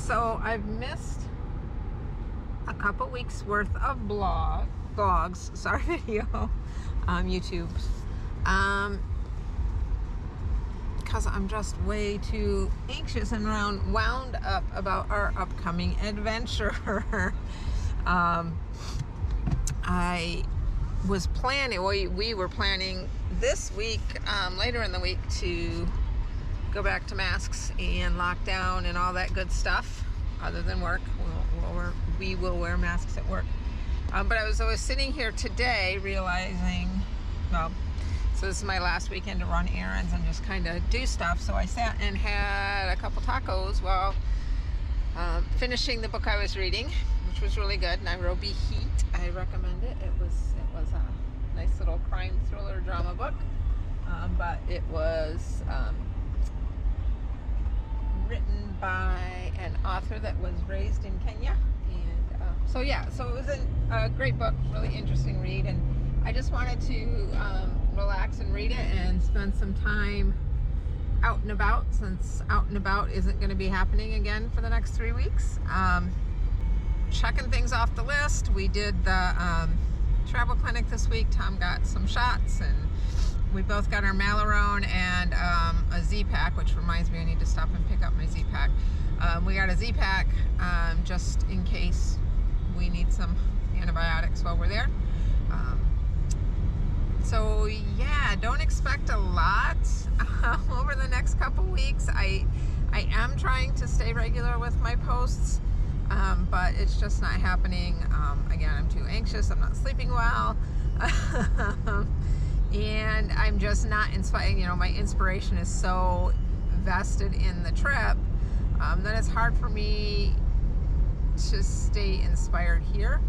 So I've missed a couple weeks worth of vlogs, video, YouTube, because I'm just way too anxious and wound up about our upcoming adventure. I was planning, we were planning this week, later in the week, to go back to masks and lockdown and all that good stuff. Other than work, we will wear masks at work. But I was sitting here today realizing, well, so this is my last weekend to run errands and just kind of do stuff. So I sat and had a couple tacos while finishing the book I was reading, which was really good. Nairobi Heat. I recommend it. It was a nice little crime thriller drama book, but it was written by an author that was raised in Kenya, and so it was a great book, really interesting read, and I just wanted to relax and read it and spend some time out and about, since out and about isn't going to be happening again for the next 3 weeks. Checking things off the list. We did the travel clinic this week. Tom got some shots, and we both got our Malarone and a Z-Pack, which reminds me I need to stop and pick up my Z-Pack. We got a Z-Pack just in case we need some antibiotics while we're there. So yeah, don't expect a lot over the next couple weeks. I am trying to stay regular with my posts, but it's just not happening. Again, I'm too anxious. I'm not sleeping well. And I'm just not inspired. You know, my inspiration is so vested in the trip that it's hard for me to stay inspired here.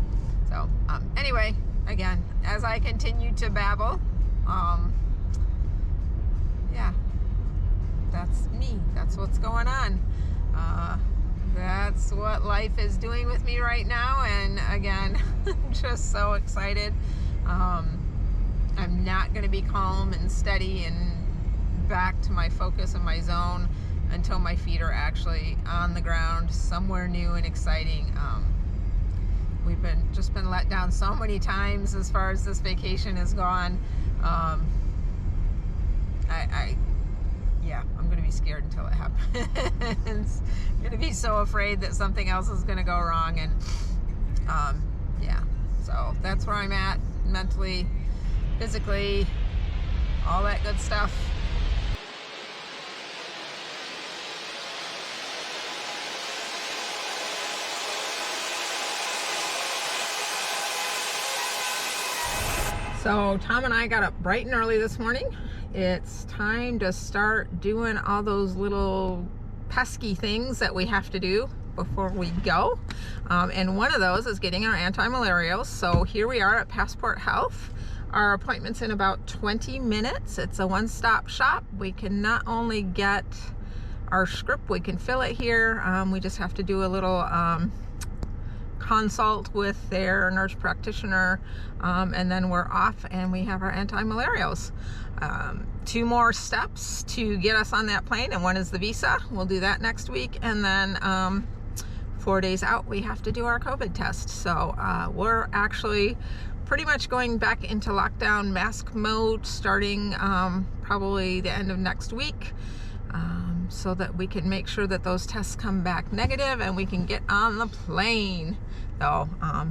So anyway, again, as I continue to babble, yeah, that's me. That's what's going on. That's what life is doing with me right now. And again, I'm just so excited. I'm not going to be calm and steady and back to my focus and my zone until my feet are actually on the ground somewhere new and exciting. We've just been let down so many times as far as this vacation has gone. I'm going to be scared until it happens. I'm going to be so afraid that something else is going to go wrong, and so that's where I'm at mentally, physically, all that good stuff. So Tom and I got up bright and early this morning. It's time to start doing all those little pesky things that we have to do before we go. And one of those is getting our anti-malarials. So here we are at Passport Health. Our appointment's in about 20 minutes. It's a one-stop shop. We can not only get our script, we can fill it here. We just have to do a little consult with their nurse practitioner, and then we're off and we have our anti-malarials. 2 more steps to get us on that plane, and one is the visa. We'll do that next week, and then 4 days out we have to do our COVID test. So we're actually pretty much going back into lockdown mask mode starting probably the end of next week, so that we can make sure that those tests come back negative and we can get on the plane. So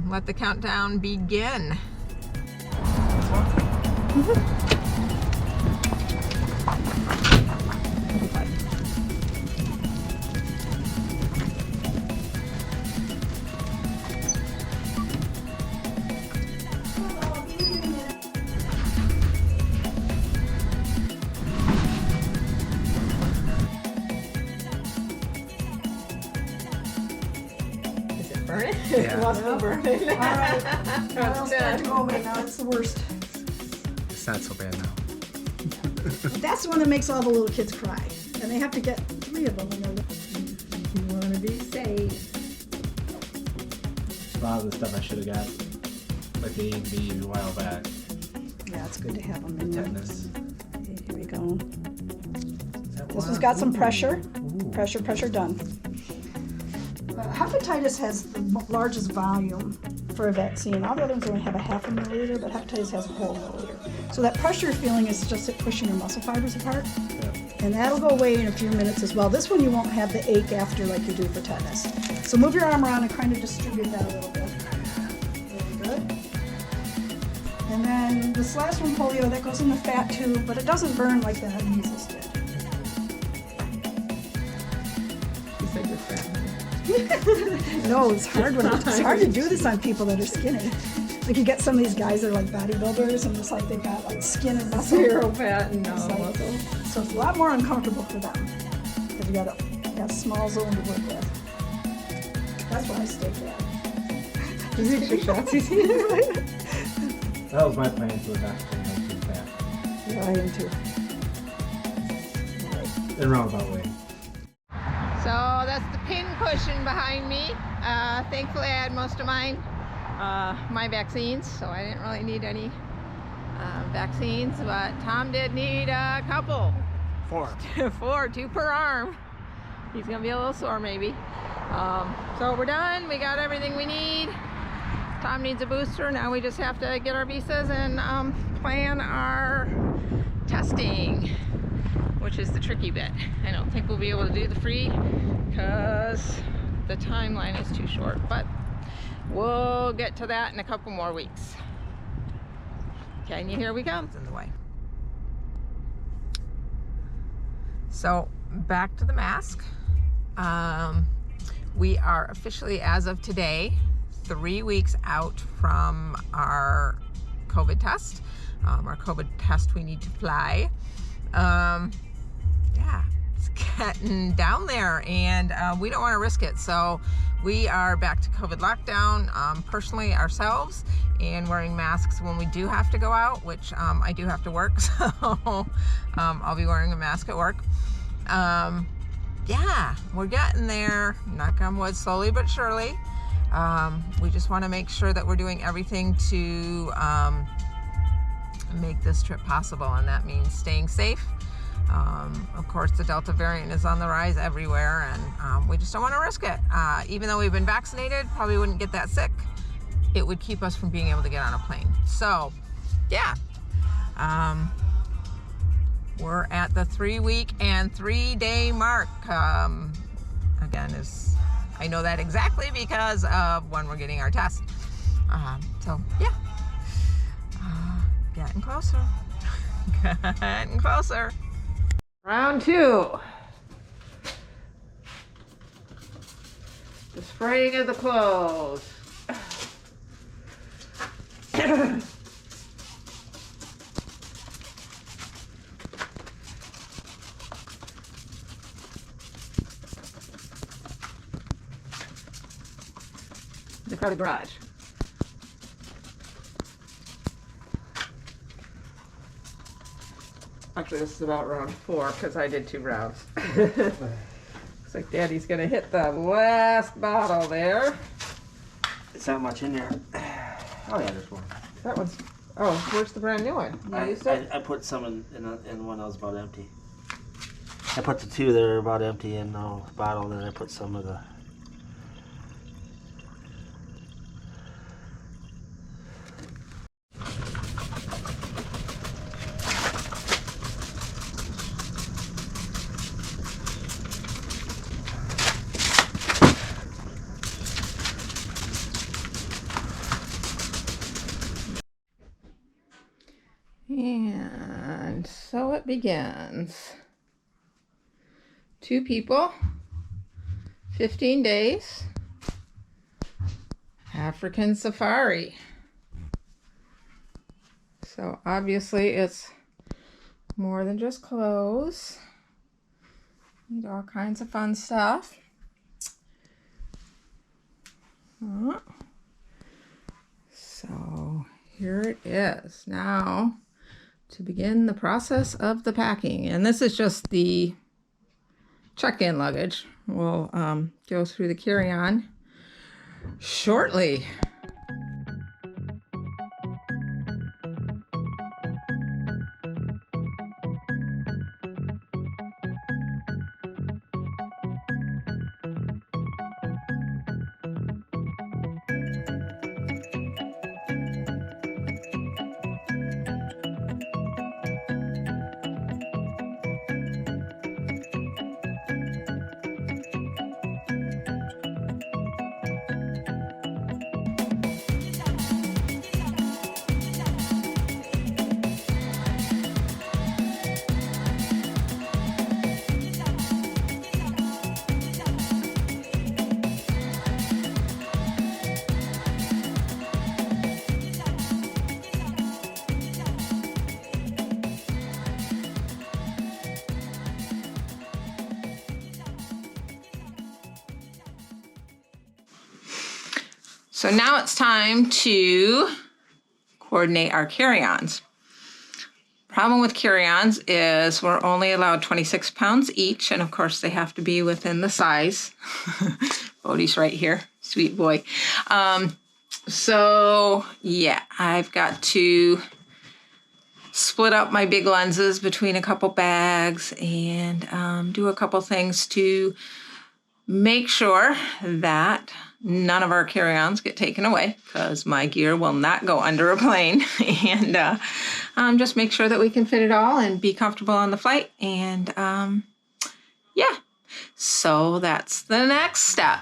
let the countdown begin. Burn it? Yeah. It must be burning. All right. I'll start to go away now. It's the worst. It's not so bad now. That's the one that makes all the little kids cry. And they have to get 3 of them. And You want to be safe. A lot of the stuff I should have got, like the A and B a while back. yeah, it's good to have them in there. Tetanus. Okay, here we go. This one's got some pressure. Pressure done. Hepatitis has the largest volume for a vaccine. All the other ones only have a 0.5 milliliter, but hepatitis has a whole milliliter. So that pressure feeling is just it pushing your muscle fibers apart. And that'll go away in a few minutes as well. This one you won't have the ache after like you do for tetanus. So move your arm around and kind of distribute that a little bit. Very good. And then this last one, polio, that goes in the fat tube, but it doesn't burn like the measles did. You said you're fat. No, it's hard to do this on people that are skinny. Like you get some of these guys that are like bodybuilders and it's like they've got like skin and muscle. Zero fat and no Like, muscle. so it's a lot more uncomfortable for them. Because you got a small zone to work with. That's why I stay fat. These extra shots you see? That was my plan to go back to my too fat. Yeah, I am too. In a roundabout way. So that's the pin cushion behind me. Thankfully I had most of my vaccines, so I didn't really need any vaccines, but Tom did need a couple. 4. 4, 2 per arm. He's gonna be a little sore maybe. So we're done, we got everything we need. Tom needs a booster, now we just have to get our visas and plan our testing, which is the tricky bit. I don't think we'll be able to do the free because the timeline is too short, but we'll get to that in a couple more weeks. Okay, and here we go. It's in the way. So back to the mask. We are officially, as of today, 3 weeks out from our COVID test. Our COVID test, we need to fly. Yeah, it's getting down there and we don't want to risk it. So we are back to COVID lockdown, personally ourselves, and wearing masks when we do have to go out, which I do have to work, so I'll be wearing a mask at work. Yeah, we're getting there, knock on wood, slowly but surely. We just want to make sure that we're doing everything to make this trip possible, and that means staying safe. Of course, the Delta variant is on the rise everywhere, and we just don't want to risk it. Even though we've been vaccinated, probably wouldn't get that sick. It would keep us from being able to get on a plane. So, yeah. We're at the 3-week and 3-day mark. Again, I know that exactly because of when we're getting our test. So, yeah. Getting closer. Getting closer. Round 2. The spraying of the clothes. The car, the garage. Actually, this is about round 4 because I did 2 rounds. Looks like Daddy's gonna hit the last bottle there. It's not much in there. Oh yeah, there's one. That one's. Oh, where's the brand new one? You used it? I put some in one that was about empty. I put the 2 that are about empty in the bottle, and then I put some of the. And so it begins. 2 people, 15 days, African safari. So obviously it's more than just clothes. Need all kinds of fun stuff. So here it is. Now to begin the process of the packing. And this is just the check-in luggage. We'll go through the carry-on shortly. So now it's time to coordinate our carry-ons. Problem with carry-ons is we're only allowed 26 pounds each, and of course they have to be within the size. Bodie's right here, sweet boy. So yeah, I've got to split up my big lenses between a couple bags and do a couple things to make sure that none of our carry-ons get taken away, because my gear will not go under a plane. And just make sure that we can fit it all and be comfortable on the flight. And yeah, so that's the next step.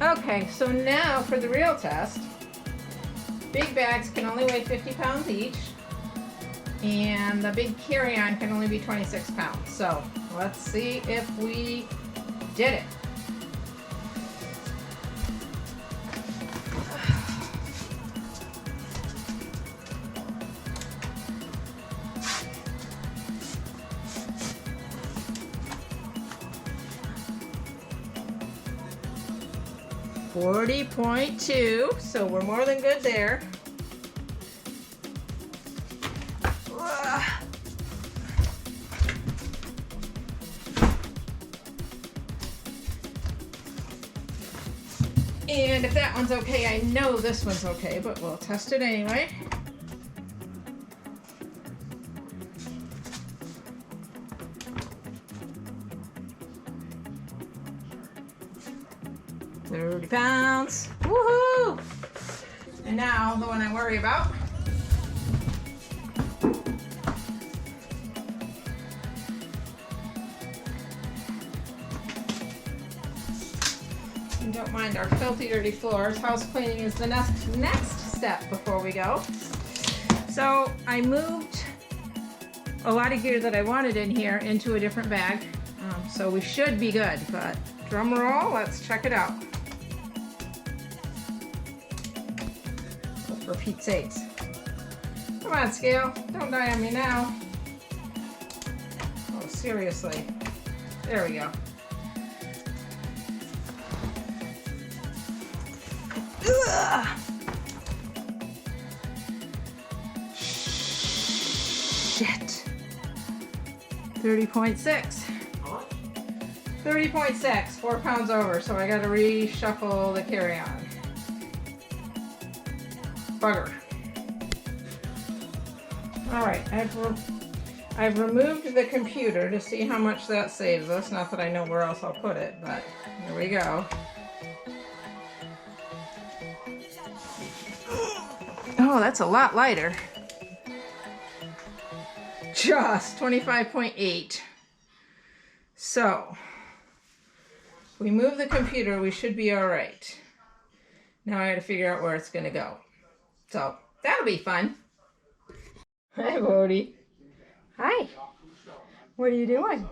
Okay, so now for the real test. Big bags can only weigh 50 pounds each, and the big carry-on can only be 26 pounds. So let's see if we did it. $40.2, so we're more than good there. And if that one's okay, I know this one's okay, but we'll test it anyway. £30. Woohoo! And now the one I worry about. And don't mind our filthy, dirty floors. House cleaning is the next step before we go. So I moved a lot of gear that I wanted in here into a different bag. So we should be good, but drum roll, let's check it out. For Pete's sakes. Come on, scale. Don't die on me now. Oh, seriously. There we go. Ugh. Shit. 30.6. 30.6. 4 pounds over, so I gotta reshuffle the carry-on. Bugger. All right, I've removed the computer to see how much that saves us. Not that I know where else I'll put it, but here we go. Oh, that's a lot lighter. Just 25.8. So, if we move the computer, we should be all right. Now I got to figure out where it's going to go. So that'll be fun. Hi, Bodie. Hi. What are you doing?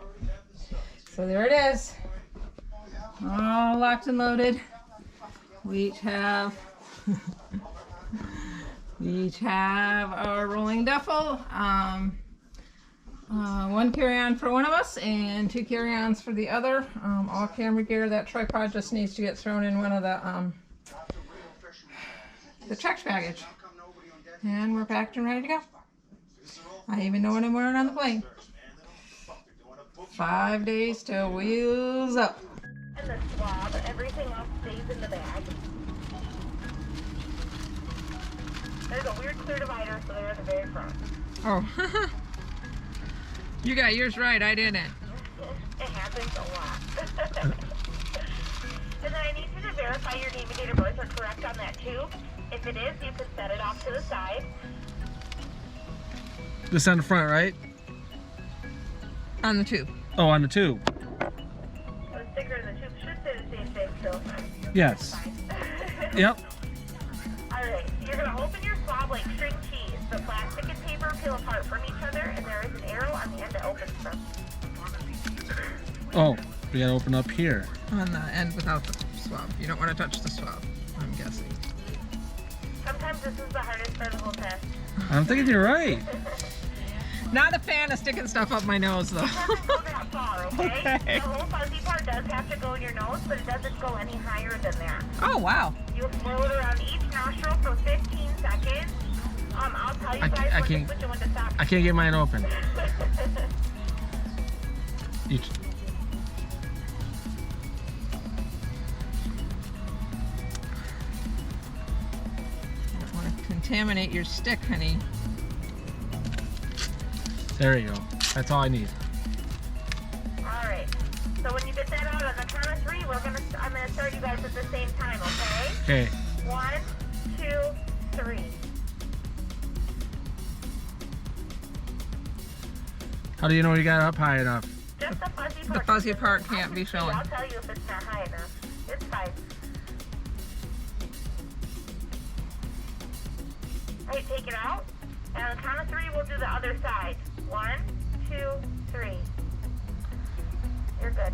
So there it is. All locked and loaded. We each have our rolling duffel. One carry-on for one of us and 2 carry-ons for the other. All camera gear. That tripod just needs to get thrown in one of the checked baggage. And we're packed and ready to go. I even know what I'm wearing on the plane. 5 days till wheels up. And the swab and everything else stays in the bag. There's a weird clear divider, so they're at the very front. Oh. You got yours right, I didn't. It happens a lot. And then I need you to verify your name and date of birth are correct on that tube. If it is, you can set it off to the side. This on the front, right? On the tube. Oh, on the tube. The sticker in the tube should say the same thing, so. Yes. Yep. Alright, so you're going to open your swab like string cheese. The plastic and paper peel apart from each other, and there is an arrow on the end that opens them. Oh, we gotta open up here. On the end without the swab. You don't want to touch the swab, I'm guessing. Sometimes this is the hardest part of the whole test. I'm thinking you're right. Not a fan of sticking stuff up my nose, though. It doesn't go that far, okay? Okay. The whole fuzzy part does have to go in your nose, but it doesn't go any higher than that. Oh, wow. You swirl it around each nostril for 15 seconds. I'll tell you guys when to switch and when to stop. I can't get mine open. You, Don't want to contaminate your stick, honey. there you go. That's all I need. Alright. So when you get that out on the count of 3, I'm gonna start you guys at the same time, okay? Okay. 1, 2, 3. How do you know you got it up high enough? Just the fuzzy part. The fuzzy part can't be showing. I'll tell you if it's not high enough. It's fine. Alright, take it out. And on the count of 3, we'll do the other side. 1, 2, 3. You're good.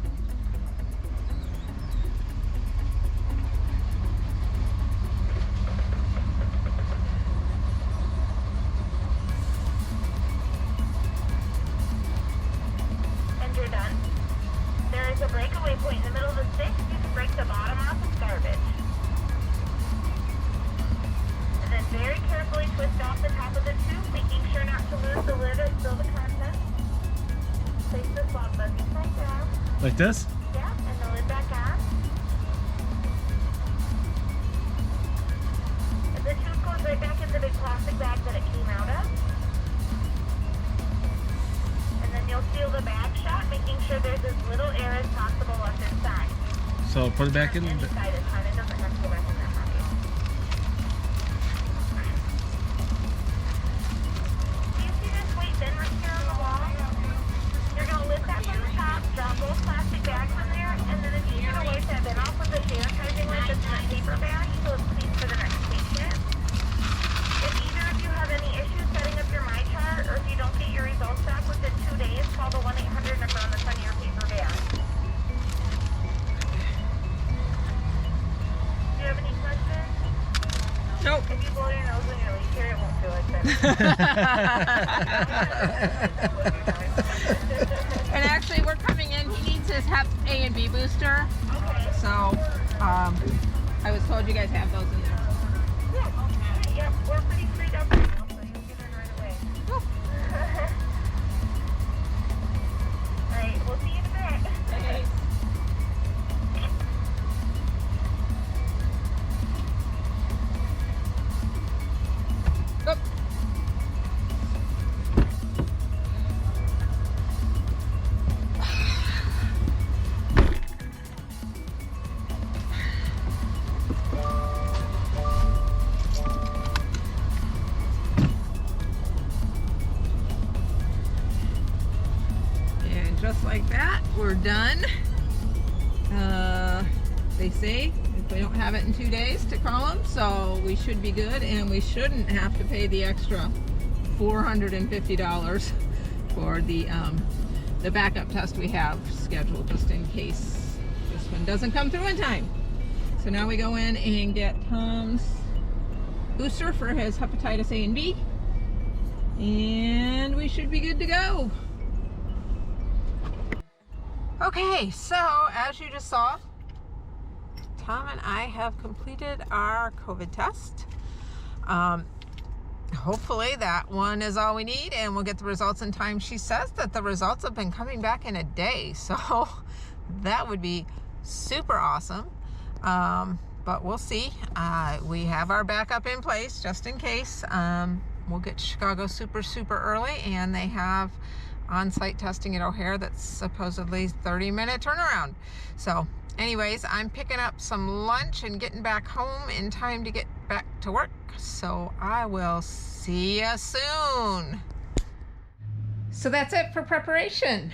And you're done. There is a breakaway point in the middle of the stick. You can break the bottom off with garbage. And then very carefully twist off the top of the tube, making sure not to lose the lid or spill the contents. Place the swab buggy like that. Like this? Yeah, and the lid back on. And the tube goes right back in the big plastic bag that it came out of. And then you'll seal the bag shut, making sure there's as little air as possible left inside. So put it back in. Any side is fine. It doesn't have to go back in that pocket. Do you see this weight bin right here on the wall? You're going to lift that from the top, drop both plastic bags in there, and then it's easier to wipe that bin off with a sanitizing wipe that's in a paper bag so it's clean for the next patient. If either of you have any issues setting up your MyChart, or if you don't get your results back within 2 days, call the 1-800 number on the front of your paper bag. Do you have any questions? Nope. If you blow your nose when you leave here, it won't feel like that. And actually, we're coming in. He needs his Hep A and B booster. Okay. So, I was told you guys have those in there. Yeah. Yep, we're pretty freed up right now, so you'll get in right away. Alright, we'll see you in a bit. Okay. Go. And just like that, we're done. They say if we don't have it in 2 days to call them, so we should be good, and we shouldn't have to pay the extra $450 for the backup test we have scheduled just in case this one doesn't come through in time. So now we go in and get Tom's booster for his hepatitis A and B, and we should be good to go. Okay, so as you just saw, Tom and I have completed our COVID test. Hopefully that one is all we need and we'll get the results in time. She says that the results have been coming back in a day, so that would be super awesome. But we'll see. We have our backup in place just in case. We'll get to Chicago super early, and they have on-site testing at O'Hare that's supposedly 30-minute turnaround. So anyways, I'm picking up some lunch and getting back home in time to get back to work. So I will see you soon. So that's it for preparation.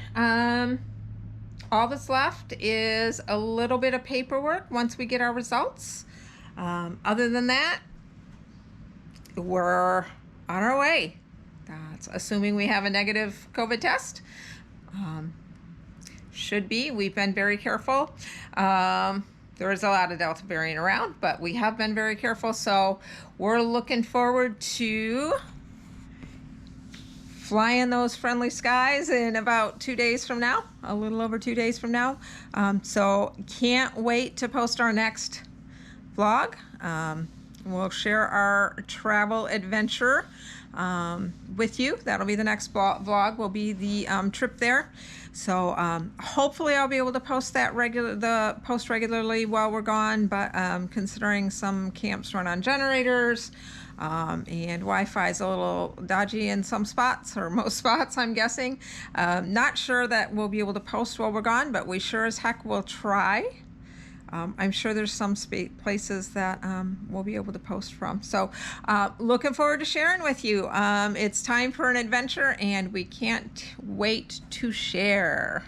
All that's left is a little bit of paperwork once we get our results. Other than that, we're on our way. That's assuming we have a negative COVID test. Should be. We've been very careful. There is a lot of Delta variant around, but we have been very careful. So we're looking forward to flying those friendly skies in about 2 days from now, a little over 2 days from now. So can't wait to post our next vlog. We'll share our travel adventure with you. That'll be the next vlog, will be the trip there. So hopefully I'll be able to post that regularly while we're gone, but considering some camps run on generators, and Wi-Fi is a little dodgy in some spots, or most spots, I'm guessing. Not sure that we'll be able to post while we're gone, but we sure as heck will try. I'm sure there's some places that we'll be able to post from. So looking forward to sharing with you. It's time for an adventure, and we can't wait to share.